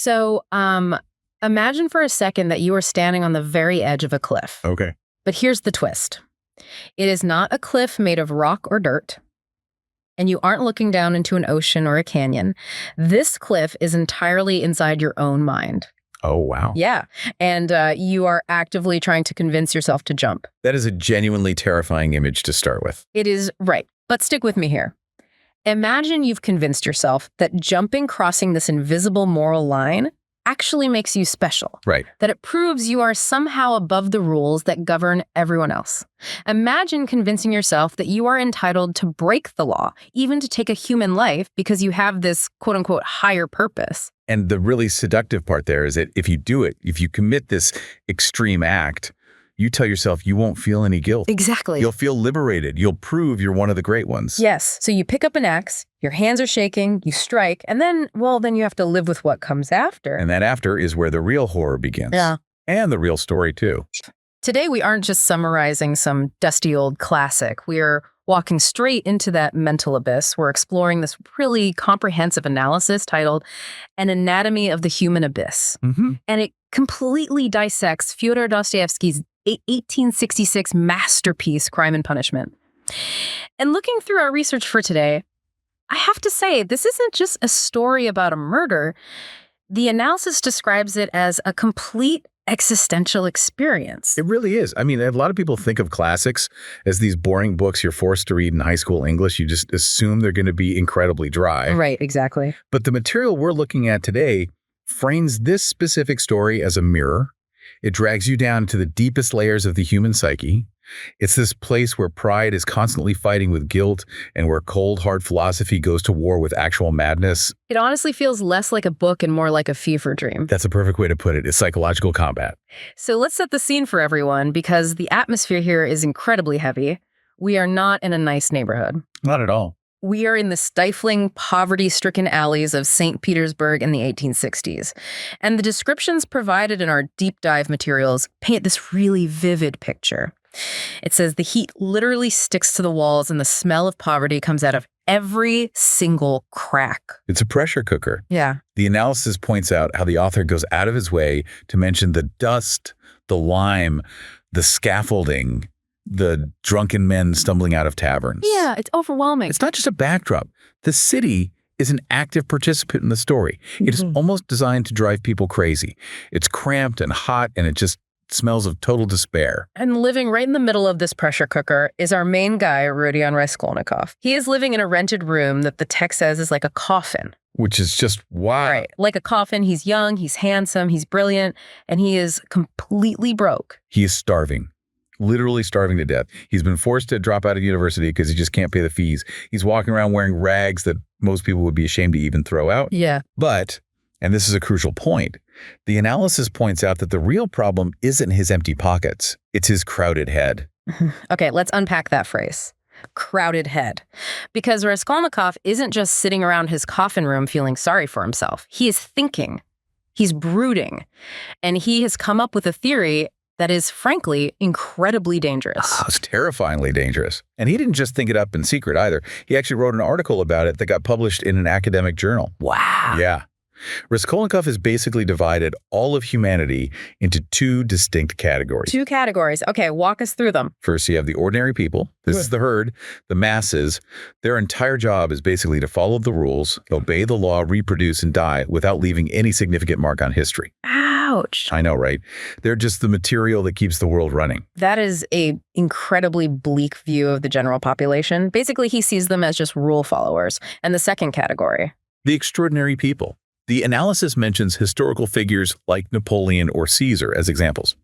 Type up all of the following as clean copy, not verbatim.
So, imagine for a second that you are standing on the very edge of a cliff. Okay. But here's the twist. It is not a cliff made of rock or dirt, and you aren't looking down into an ocean or a canyon. This cliff is entirely inside your own mind. Oh, wow. Yeah, and you are actively trying to convince yourself to jump. That is a genuinely terrifying image to start with. It is, right. But stick with me here. Imagine you've convinced yourself that jumping, crossing this invisible moral line actually makes you special. Right. That it proves you are somehow above the rules that govern everyone else. Imagine convincing yourself that you are entitled to break the law, even to take a human life, because you have this quote-unquote higher purpose. And the really seductive part there is that if you do it, if you commit this extreme act, you tell yourself you won't feel any guilt. Exactly. You'll feel liberated. You'll prove you're one of the great ones. Yes. So you pick up an axe, your hands are shaking, you strike, and then you have to live with what comes after. And that after is where the real horror begins. Yeah. And the real story, too. Today, we aren't just summarizing some dusty old classic. We are walking straight into that mental abyss. We're exploring this really comprehensive analysis titled An Anatomy of the Human Abyss. Mm-hmm. And it completely dissects Fyodor Dostoevsky's 1866 masterpiece, Crime and Punishment. And looking through our research for today, I have to say, this isn't just a story about a murder. The analysis describes it as a complete existential experience. It really is. I mean, a lot of people think of classics as these boring books you're forced to read in high school English. You just assume they're going to be incredibly dry. Right, exactly. But the material we're looking at today frames this specific story as a mirror. It drags you down to the deepest layers of the human psyche. It's this place where pride is constantly fighting with guilt and where cold, hard philosophy goes to war with actual madness. It honestly feels less like a book and more like a fever dream. That's a perfect way to put it. It's psychological combat. So let's set the scene for everyone, because the atmosphere here is incredibly heavy. We are not in a nice neighborhood. Not at all. We are in the stifling, poverty-stricken alleys of St. Petersburg in the 1860s. And the descriptions provided in our deep dive materials paint this really vivid picture. It says the heat literally sticks to the walls and the smell of poverty comes out of every single crack. It's a pressure cooker. Yeah. The analysis points out how the author goes out of his way to mention the dust, the lime, the scaffolding, the drunken men stumbling out of taverns. Yeah, it's overwhelming. It's not just a backdrop. The city is an active participant in the story. It is almost designed to drive people crazy. It's cramped and hot, and it just smells of total despair. And living right in the middle of this pressure cooker is our main guy, Raskolnikov. He is living in a rented room that the text says is like a coffin. Which is just wow. Right. Like a coffin. He's young, he's handsome, he's brilliant, and he is completely broke. He is starving. Literally starving to death. He's been forced to drop out of university because he just can't pay the fees. He's walking around wearing rags that most people would be ashamed to even throw out. Yeah. But, and this is a crucial point, the analysis points out that the real problem isn't his empty pockets. It's his crowded head. Okay, let's unpack that phrase. Crowded head. Because Raskolnikov isn't just sitting around his coffin room feeling sorry for himself. He is thinking. He's brooding. And he has come up with a theory that is, frankly, incredibly dangerous. Oh, it's terrifyingly dangerous. And he didn't just think it up in secret either. He actually wrote an article about it that got published in an academic journal. Wow. Yeah. Raskolnikov has basically divided all of humanity into two distinct categories. Two categories. Okay, walk us through them. First, you have the ordinary people. This is the herd, the masses. Their entire job is basically to follow the rules, obey the law, reproduce, and die without leaving any significant mark on history. Ouch. I know, right? They're just the material that keeps the world running. That is a incredibly bleak view of the general population. Basically, he sees them as just rule followers. And the second category? The extraordinary people. The analysis mentions historical figures like Napoleon or Caesar as examples.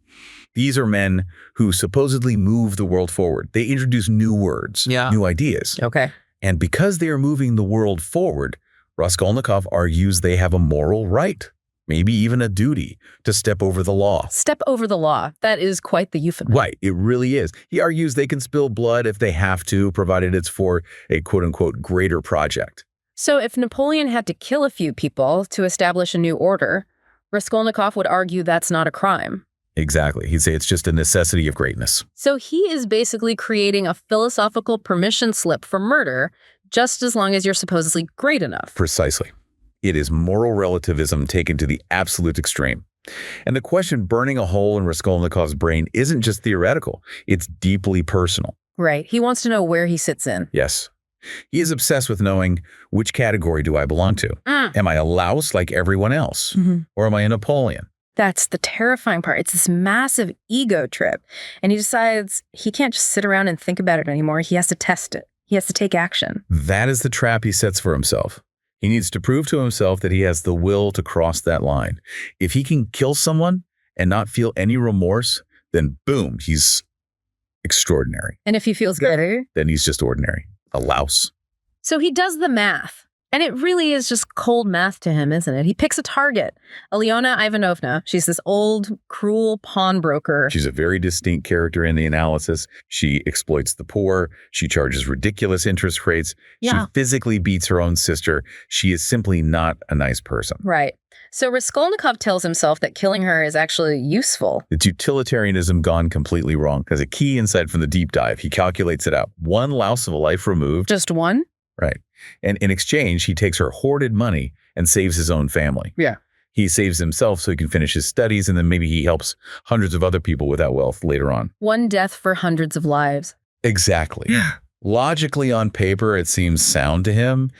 These are men who supposedly move the world forward. They introduce new words, new ideas. Okay. And because they are moving the world forward, Raskolnikov argues they have a moral right, maybe even a duty, to step over the law. Step over the law. That is quite the euphemism. Right, it really is. He argues they can spill blood if they have to, provided it's for a quote-unquote greater project. So if Napoleon had to kill a few people to establish a new order, Raskolnikov would argue that's not a crime. Exactly. He'd say it's just a necessity of greatness. So he is basically creating a philosophical permission slip for murder, just as long as you're supposedly great enough. Precisely. It is moral relativism taken to the absolute extreme. And the question burning a hole in Raskolnikov's brain isn't just theoretical. It's deeply personal. Right. He wants to know where he sits in. Yes. He is obsessed with knowing, which category do I belong to? Am I a louse like everyone else? Or am I a Napoleon? That's the terrifying part. It's this massive ego trip. And he decides he can't just sit around and think about it anymore. He has to test it. He has to take action. That is the trap he sets for himself. He needs to prove to himself that he has the will to cross that line. If he can kill someone and not feel any remorse, then boom, he's extraordinary. And if he feels better, then he's just ordinary. A louse. So he does the math. And it really is just cold math to him, isn't it? He picks a target. Alyona Ivanovna. She's this old, cruel pawnbroker. She's a very distinct character in the analysis. She exploits the poor. She charges ridiculous interest rates. She physically beats her own sister. She is simply not a nice person. Right. So Raskolnikov tells himself that killing her is actually useful. It's utilitarianism gone completely wrong. As a key insight from the deep dive, he calculates it out. One louse of a life removed. Just one? Right. And in exchange, he takes her hoarded money and saves his own family. Yeah. He saves himself so he can finish his studies, and then maybe he helps hundreds of other people with that wealth later on. One death for hundreds of lives. Exactly. Yeah. Logically on paper, it seems sound to him,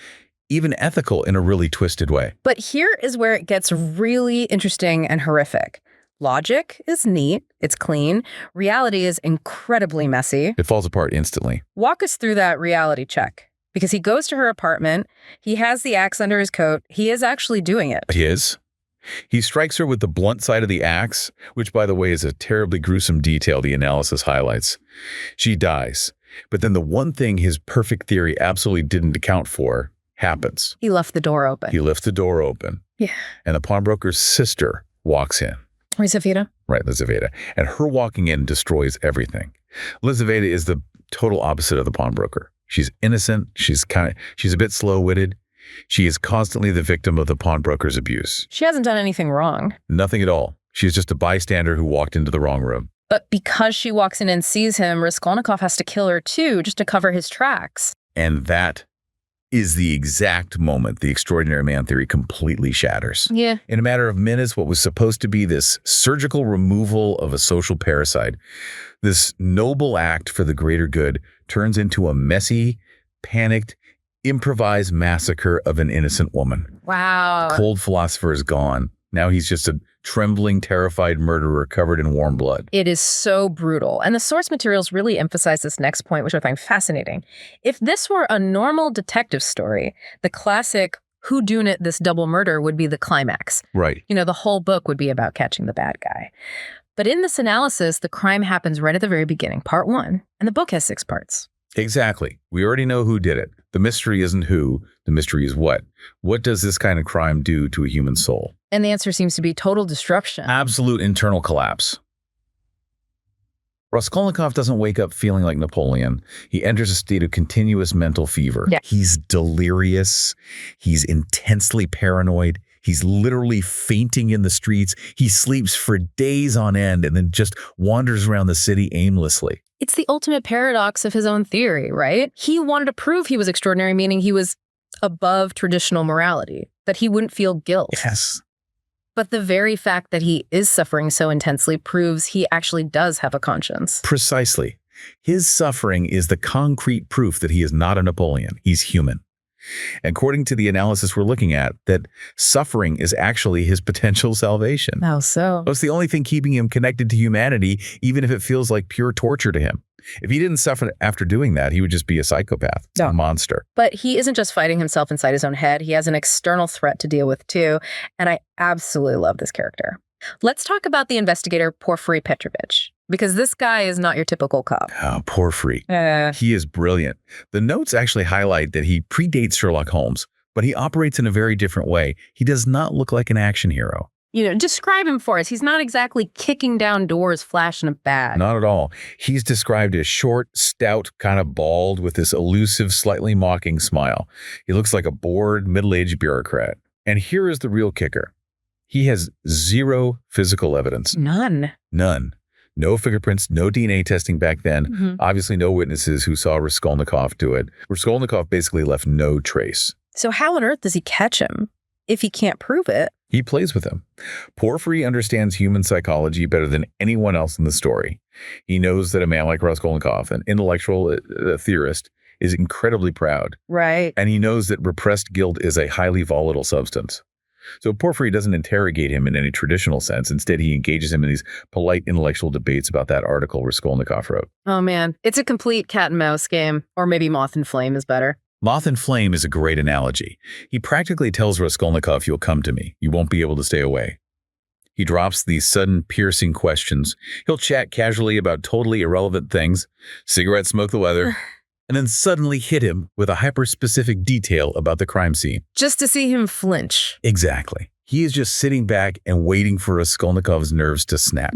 even ethical in a really twisted way. But here is where it gets really interesting and horrific. Logic is neat. It's clean. Reality is incredibly messy. It falls apart instantly. Walk us through that reality check. Because he goes to her apartment, he has the axe under his coat, he is actually doing it. He is. He strikes her with the blunt side of the axe, which, by the way, is a terribly gruesome detail the analysis highlights. She dies. But then the one thing his perfect theory absolutely didn't account for happens. He left the door open. He left the door open. Yeah. And the pawnbroker's sister walks in. Lizaveta. Right, Lizaveta. And her walking in destroys everything. Lizaveta is the total opposite of the pawnbroker. She's innocent. She's a bit slow-witted. She is constantly the victim of the pawnbroker's abuse. She hasn't done anything wrong. Nothing at all. She's just a bystander who walked into the wrong room. But because she walks in and sees him, Raskolnikov has to kill her too, just to cover his tracks. And that is the exact moment the extraordinary man theory completely shatters. Yeah. In a matter of minutes, what was supposed to be this surgical removal of a social parasite, this noble act for the greater good, turns into a messy, panicked, improvised massacre of an innocent woman. Wow. The cold philosopher is gone. Now he's just a trembling, terrified murderer covered in warm blood. It is so brutal. And the source materials really emphasize this next point, which I find fascinating. If this were a normal detective story, the classic whodunit this double murder would be the climax. Right. You know, the whole book would be about catching the bad guy. But in this analysis, the crime happens right at the very beginning, part 1, and the book has 6 parts. Exactly. We already know who did it. The mystery isn't who, the mystery is what. What does this kind of crime do to a human soul? And the answer seems to be total disruption. Absolute internal collapse. Raskolnikov doesn't wake up feeling like Napoleon. He enters a state of continuous mental fever. Yeah. He's delirious. He's intensely paranoid. He's literally fainting in the streets. He sleeps for days on end and then just wanders around the city aimlessly. It's the ultimate paradox of his own theory, right? He wanted to prove he was extraordinary, meaning he was above traditional morality, that he wouldn't feel guilt. Yes. But the very fact that he is suffering so intensely proves he actually does have a conscience. Precisely. His suffering is the concrete proof that he is not a Napoleon. He's human. According to the analysis we're looking at, that suffering is actually his potential salvation. How so? It's the only thing keeping him connected to humanity, even if it feels like pure torture to him. If he didn't suffer after doing that, he would just be a psychopath, a monster. But he isn't just fighting himself inside his own head. He has an external threat to deal with too. And I absolutely love this character. Let's talk about the investigator, Porfiry Petrovich, because this guy is not your typical cop. Oh, Porfiry. He is brilliant. The notes actually highlight that he predates Sherlock Holmes, but he operates in a very different way. He does not look like an action hero. You know, describe him for us. He's not exactly kicking down doors, flashing a bat. Not at all. He's described as short, stout, kind of bald, with this elusive, slightly mocking smile. He looks like a bored, middle-aged bureaucrat. And here is the real kicker. He has zero physical evidence. None. None. No fingerprints, no DNA testing back then. Obviously no witnesses who saw Raskolnikov do it. Raskolnikov basically left no trace. So how on earth does he catch him? if he can't prove it. He plays with him. Porfiry understands human psychology better than anyone else in the story. He knows that a man like Raskolnikov, an intellectual theorist, is incredibly proud. Right. And he knows that repressed guilt is a highly volatile substance. So Porfiry doesn't interrogate him in any traditional sense. Instead, he engages him in these polite intellectual debates about that article Raskolnikov wrote. Oh, man. It's a complete cat and mouse game. Or maybe moth and flame is better. Moth and flame is a great analogy. He practically tells Raskolnikov, "You'll come to me. You won't be able to stay away." He drops these sudden, piercing questions. He'll chat casually about totally irrelevant things, cigarette smoke the weather, and then suddenly hit him with a hyper-specific detail about the crime scene. Just to see him flinch. Exactly. He is just sitting back and waiting for Raskolnikov's nerves to snap.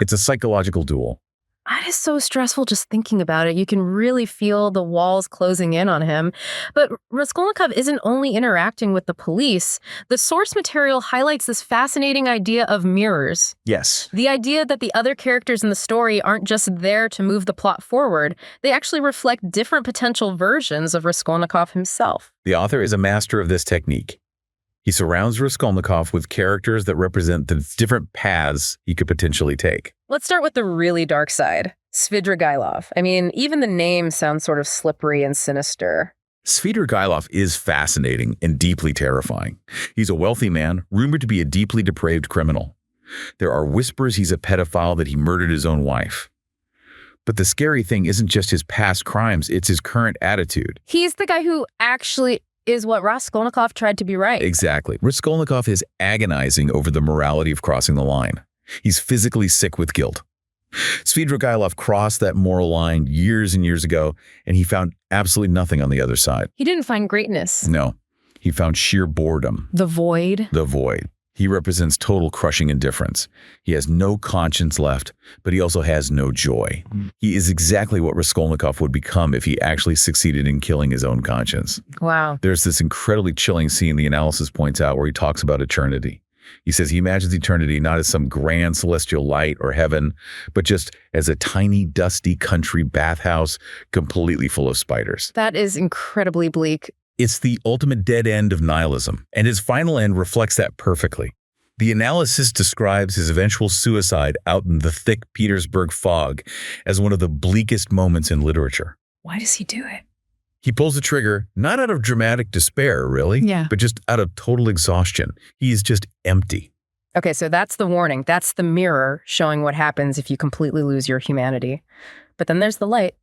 It's a psychological duel. That is so stressful just thinking about it. You can really feel the walls closing in on him. But Raskolnikov isn't only interacting with the police. The source material highlights this fascinating idea of mirrors. Yes. The idea that the other characters in the story aren't just there to move the plot forward. They actually reflect different potential versions of Raskolnikov himself. The author is a master of this technique. He surrounds Raskolnikov with characters that represent the different paths he could potentially take. Let's start with the really dark side. Svidrigailov. I mean, even the name sounds sort of slippery and sinister. Svidrigailov is fascinating and deeply terrifying. He's a wealthy man, rumored to be a deeply depraved criminal. There are whispers he's a pedophile, that he murdered his own wife. But the scary thing isn't just his past crimes, it's his current attitude. He's the guy who actually is what Raskolnikov tried to be right. Exactly. Raskolnikov is agonizing over the morality of crossing the line. He's physically sick with guilt. Svidrigailov crossed that moral line years and years ago, and he found absolutely nothing on the other side. He didn't find greatness. No. He found sheer boredom. The void. The void. He represents total crushing indifference. He has no conscience left, but he also has no joy. He is exactly what Raskolnikov would become if he actually succeeded in killing his own conscience. Wow. There's this incredibly chilling scene the analysis points out where he talks about eternity. He says he imagines eternity not as some grand celestial light or heaven, but just as a tiny, dusty country bathhouse completely full of spiders. That is incredibly bleak. It's the ultimate dead end of nihilism, and his final end reflects that perfectly. The analysis describes his eventual suicide out in the thick Petersburg fog as one of the bleakest moments in literature. Why does he do it? He pulls the trigger, not out of dramatic despair, really, but just out of total exhaustion. He is just empty. Okay, so that's the warning. That's the mirror showing what happens if you completely lose your humanity. But then there's the light,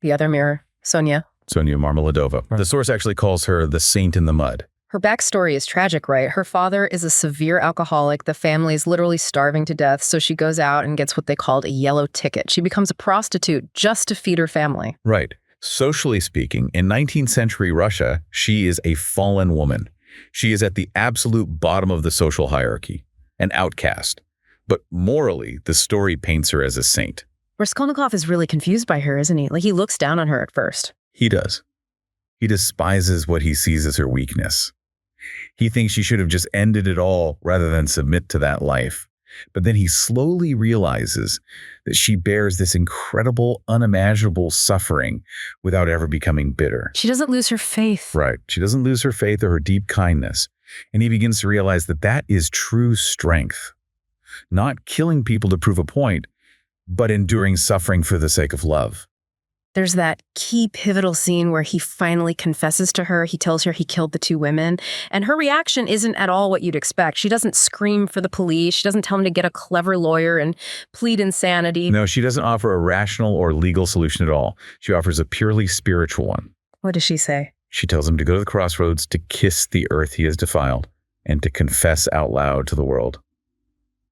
the other mirror, Sonia. Sonia Marmeladova. The source actually calls her the saint in the mud. Her backstory is tragic, right? Her father is a severe alcoholic. The family is literally starving to death, so she goes out and gets what they called a yellow ticket. She becomes a prostitute just to feed her family. Right. Socially speaking, in 19th century Russia, she is a fallen woman. She is at the absolute bottom of the social hierarchy, an outcast. But morally, the story paints her as a saint. Raskolnikov is really confused by her, isn't he? Like, he looks down on her at first. He does. He despises what he sees as her weakness. He thinks she should have just ended it all rather than submit to that life. But then he slowly realizes that she bears this incredible, unimaginable suffering without ever becoming bitter. She doesn't lose her faith. Right. She doesn't lose her faith or her deep kindness. And he begins to realize that that is true strength. Not killing people to prove a point, but enduring suffering for the sake of love. There's that key pivotal scene where he finally confesses to her. He tells her he killed the two women. And her reaction isn't at all what you'd expect. She doesn't scream for the police. She doesn't tell him to get a clever lawyer and plead insanity. No, she doesn't offer a rational or legal solution at all. She offers a purely spiritual one. What does she say? She tells him to go to the crossroads, to kiss the earth he has defiled, and to confess out loud to the world.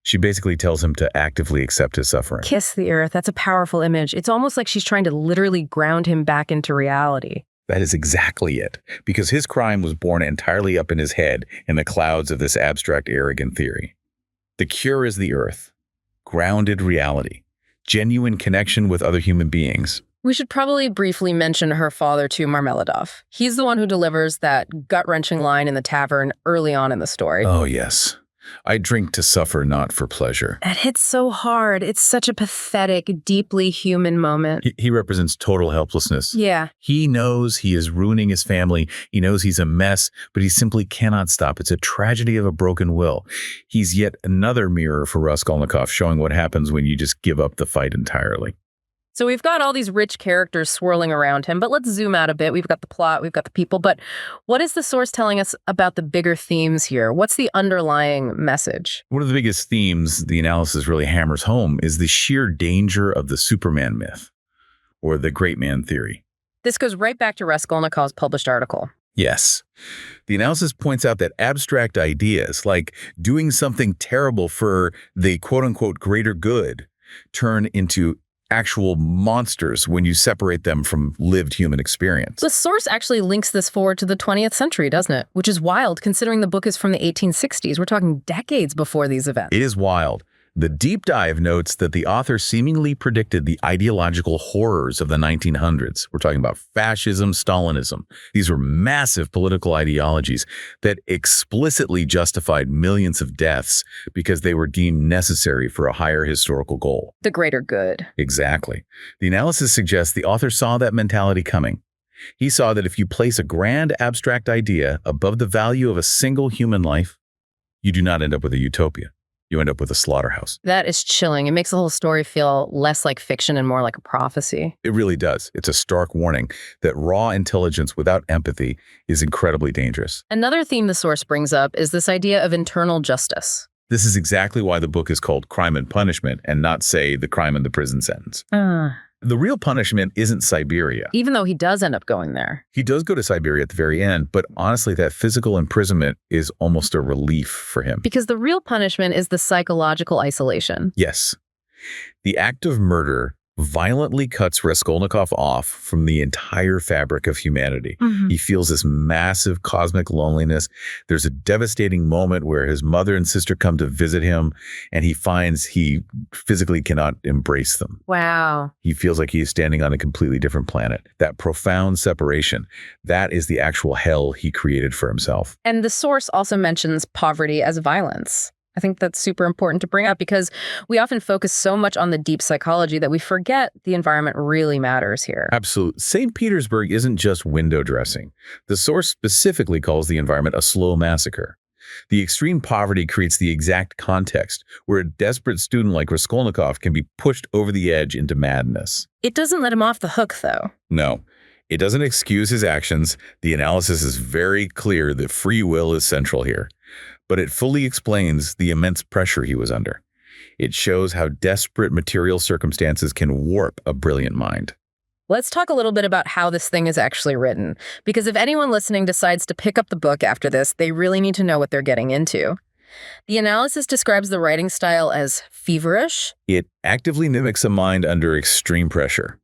She basically tells him to actively accept his suffering. Kiss the earth. That's a powerful image. It's almost like she's trying to literally ground him back into reality. That is exactly it, because his crime was born entirely up in his head in the clouds of this abstract, arrogant theory. The cure is the earth, grounded reality, genuine connection with other human beings. We should probably briefly mention her father, too, Marmeladov. He's the one who delivers that gut-wrenching line in the tavern early on in the story. Oh, yes. I drink to suffer, not for pleasure. It hits so hard. It's such a pathetic, deeply human moment. He represents total helplessness. Yeah. He knows he is ruining his family. He knows he's a mess, but he simply cannot stop. It's a tragedy of a broken will. He's yet another mirror for Raskolnikov, showing what happens when you just give up the fight entirely. So we've got all these rich characters swirling around him, but let's zoom out a bit. We've got the plot, we've got the people, but what is the source telling us about the bigger themes here? What's the underlying message? One of the biggest themes the analysis really hammers home is the sheer danger of the Superman myth, or the great man theory. This goes right back to Raskolnikov's published article. Yes. The analysis points out that abstract ideas, like doing something terrible for the quote-unquote greater good, turn into actual monsters when you separate them from lived human experience. The source actually links this forward to the 20th century, doesn't it? Which is wild, considering the book is from the 1860s. We're talking decades before these events. It is wild. The deep dive notes that the author seemingly predicted the ideological horrors of the 1900s. We're talking about fascism, Stalinism. These were massive political ideologies that explicitly justified millions of deaths because they were deemed necessary for a higher historical goal. The greater good. Exactly. The analysis suggests the author saw that mentality coming. He saw that if you place a grand abstract idea above the value of a single human life, you do not end up with a utopia. You end up with a slaughterhouse. That is chilling. It makes the whole story feel less like fiction and more like a prophecy. It really does. It's a stark warning that raw intelligence without empathy is incredibly dangerous. Another theme the source brings up is this idea of internal justice. This is exactly why the book is called Crime and Punishment and not, say, The Crime and the Prison Sentence. The real punishment isn't Siberia. Even though he does end up going there. He does go to Siberia at the very end, but honestly, that physical imprisonment is almost a relief for him. Because the real punishment is the psychological isolation. Yes. The act of murder violently cuts Raskolnikov off from the entire fabric of humanity. He feels this massive cosmic loneliness. There's a devastating moment where his mother and sister come to visit him, and he finds he physically cannot embrace them. Wow. He feels like he is standing on a completely different planet. That profound separation, that is the actual hell he created for himself. And the source also mentions poverty as violence. I think that's super important to bring up because we often focus so much on the deep psychology that we forget the environment really matters here. Absolutely. St. Petersburg isn't just window dressing. The source specifically calls the environment a slow massacre. The extreme poverty creates the exact context where a desperate student like Raskolnikov can be pushed over the edge into madness. It doesn't let him off the hook, though. No. It doesn't excuse his actions. The analysis is very clear that free will is central here. But it fully explains the immense pressure he was under. It shows how desperate material circumstances can warp a brilliant mind. Let's talk a little bit about how this thing is actually written, because if anyone listening decides to pick up the book after this, they really need to know what they're getting into. The analysis describes the writing style as feverish. It actively mimics a mind under extreme pressure.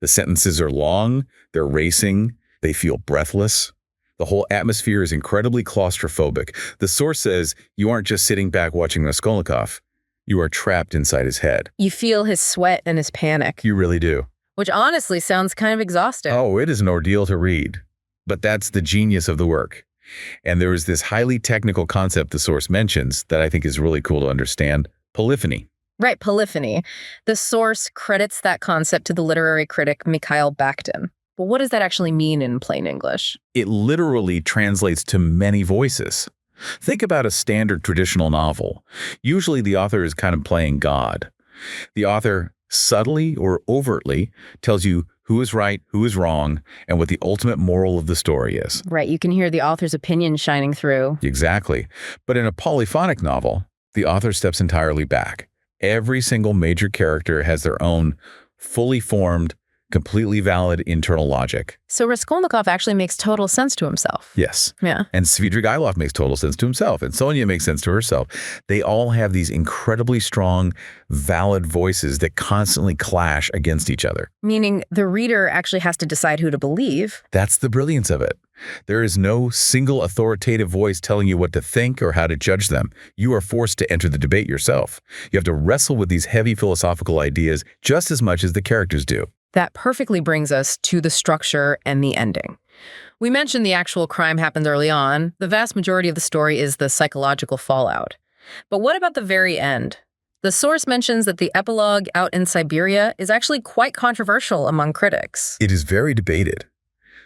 The sentences are long, they're racing, they feel breathless. The whole atmosphere is incredibly claustrophobic. The source says you aren't just sitting back watching Raskolnikov. You are trapped inside his head. You feel his sweat and his panic. You really do. Which honestly sounds kind of exhausting. Oh, it is an ordeal to read. But that's the genius of the work. And there is this highly technical concept the source mentions that I think is really cool to understand, polyphony. Right, polyphony. The source credits that concept to the literary critic Mikhail Bakhtin. But what does that actually mean in plain English? It literally translates to many voices. Think about a standard traditional novel. Usually the author is kind of playing God. The author subtly or overtly tells you who is right, who is wrong, and what the ultimate moral of the story is. Right, you can hear the author's opinion shining through. Exactly. But in a polyphonic novel, the author steps entirely back. Every single major character has their own fully formed, completely valid internal logic. So Raskolnikov actually makes total sense to himself. Yes. Yeah. And Svidrigailov makes total sense to himself. And Sonia makes sense to herself. They all have these incredibly strong, valid voices that constantly clash against each other. Meaning the reader actually has to decide who to believe. That's the brilliance of it. There is no single authoritative voice telling you what to think or how to judge them. You are forced to enter the debate yourself. You have to wrestle with these heavy philosophical ideas just as much as the characters do. That perfectly brings us to the structure and the ending. We mentioned the actual crime happens early on. The vast majority of the story is the psychological fallout. But what about the very end? The source mentions that the epilogue out in Siberia is actually quite controversial among critics. It is very debated.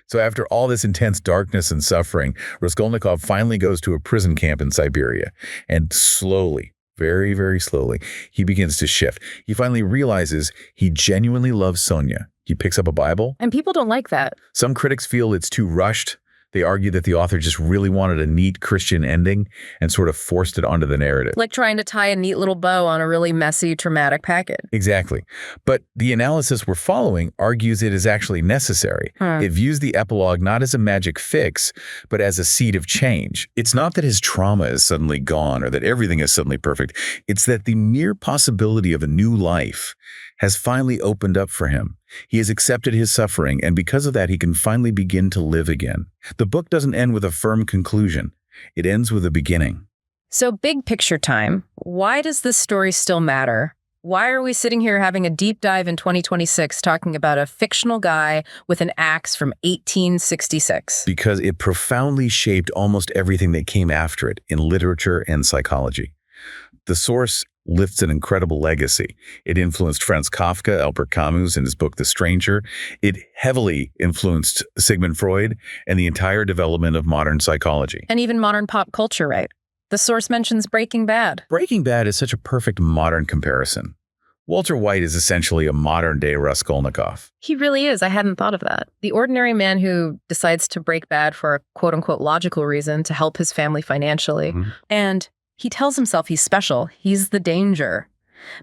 So after all this intense darkness and suffering, Raskolnikov finally goes to a prison camp in Siberia. And slowly, very, very slowly, he begins to shift. He finally realizes he genuinely loves Sonia. He picks up a Bible. And people don't like that. Some critics feel it's too rushed. They argue that the author just really wanted a neat Christian ending and sort of forced it onto the narrative. Like trying to tie a neat little bow on a really messy, traumatic packet. Exactly. But the analysis we're following argues it is actually necessary. It views the epilogue not as a magic fix, but as a seed of change. It's not that his trauma is suddenly gone or that everything is suddenly perfect. It's that the mere possibility of a new life has finally opened up for him. He has accepted his suffering, and because of that, he can finally begin to live again. The book doesn't end with a firm conclusion. It ends with a beginning. So big picture time. Why does this story still matter? Why are we sitting here having a deep dive in 2026 talking about a fictional guy with an axe from 1866? Because it profoundly shaped almost everything that came after it in literature and psychology. The source lifts an incredible legacy. It influenced Franz Kafka, Albert Camus in his book The Stranger. It heavily influenced Sigmund Freud and the entire development of modern psychology. And even modern pop culture, right? The source mentions Breaking Bad. Breaking Bad is such a perfect modern comparison. Walter White is essentially a modern-day Raskolnikov. He really is. I hadn't thought of that. The ordinary man who decides to break bad for a quote-unquote logical reason to help his family financially. And he tells himself he's special. He's the danger.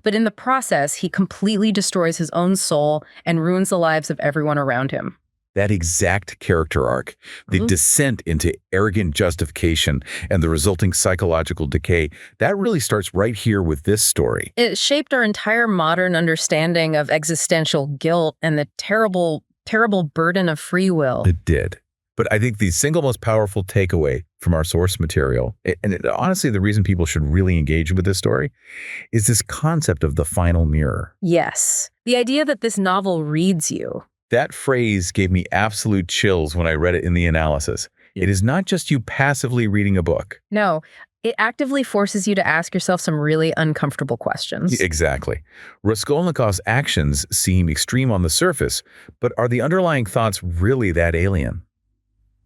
But in the process, he completely destroys his own soul and ruins the lives of everyone around him. That exact character arc, the descent into arrogant justification and the resulting psychological decay, that really starts right here with this story. It shaped our entire modern understanding of existential guilt and the terrible, terrible burden of free will. It did. But I think the single most powerful takeaway from our source material, honestly, the reason people should really engage with this story, is this concept of the final mirror. Yes. The idea that this novel reads you. That phrase gave me absolute chills when I read it in the analysis. It is not just you passively reading a book. No, it actively forces you to ask yourself some really uncomfortable questions. Exactly. Raskolnikov's actions seem extreme on the surface, but are the underlying thoughts really that alien?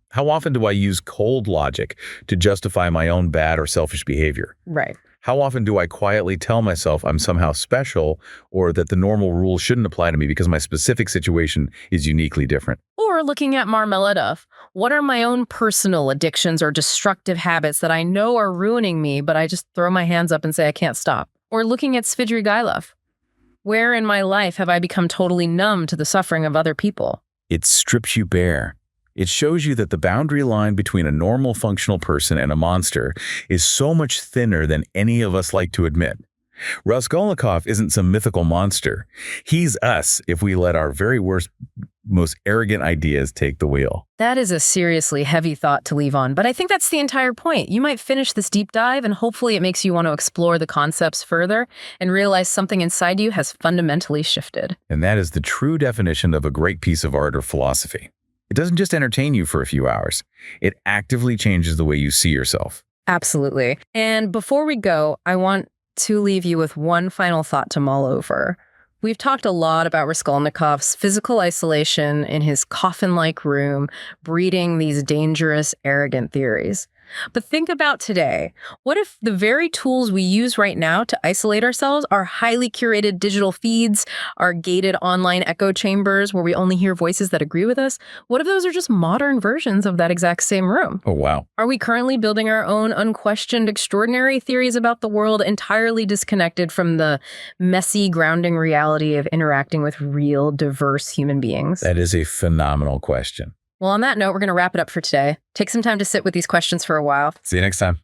How often do I use cold logic to justify my own bad or selfish behavior? Right. How often do I quietly tell myself I'm somehow special or that the normal rules shouldn't apply to me because my specific situation is uniquely different? Or looking at Marmeladov, what are my own personal addictions or destructive habits that I know are ruining me, but I just throw my hands up and say I can't stop? Or looking at Svidrigailov, where in my life have I become totally numb to the suffering of other people? It strips you bare. It shows you that the boundary line between a normal functional person and a monster is so much thinner than any of us like to admit. Raskolnikov isn't some mythical monster. He's us if we let our very worst, most arrogant ideas take the wheel. That is a seriously heavy thought to leave on, but I think that's the entire point. You might finish this deep dive and hopefully it makes you want to explore the concepts further and realize something inside you has fundamentally shifted. And that is the true definition of a great piece of art or philosophy. It doesn't just entertain you for a few hours. It actively changes the way you see yourself. Absolutely. And before we go, I want to leave you with one final thought to mull over. We've talked a lot about Raskolnikov's physical isolation in his coffin-like room, breeding these dangerous, arrogant theories. But think about today. What if the very tools we use right now to isolate ourselves are highly curated digital feeds, our gated online echo chambers where we only hear voices that agree with us? What if those are just modern versions of that exact same room? Oh, wow. Are we currently building our own unquestioned, extraordinary theories about the world entirely disconnected from the messy, grounding reality of interacting with real, diverse human beings? That is a phenomenal question. Well, on that note, we're going to wrap it up for today. Take some time to sit with these questions for a while. See you next time.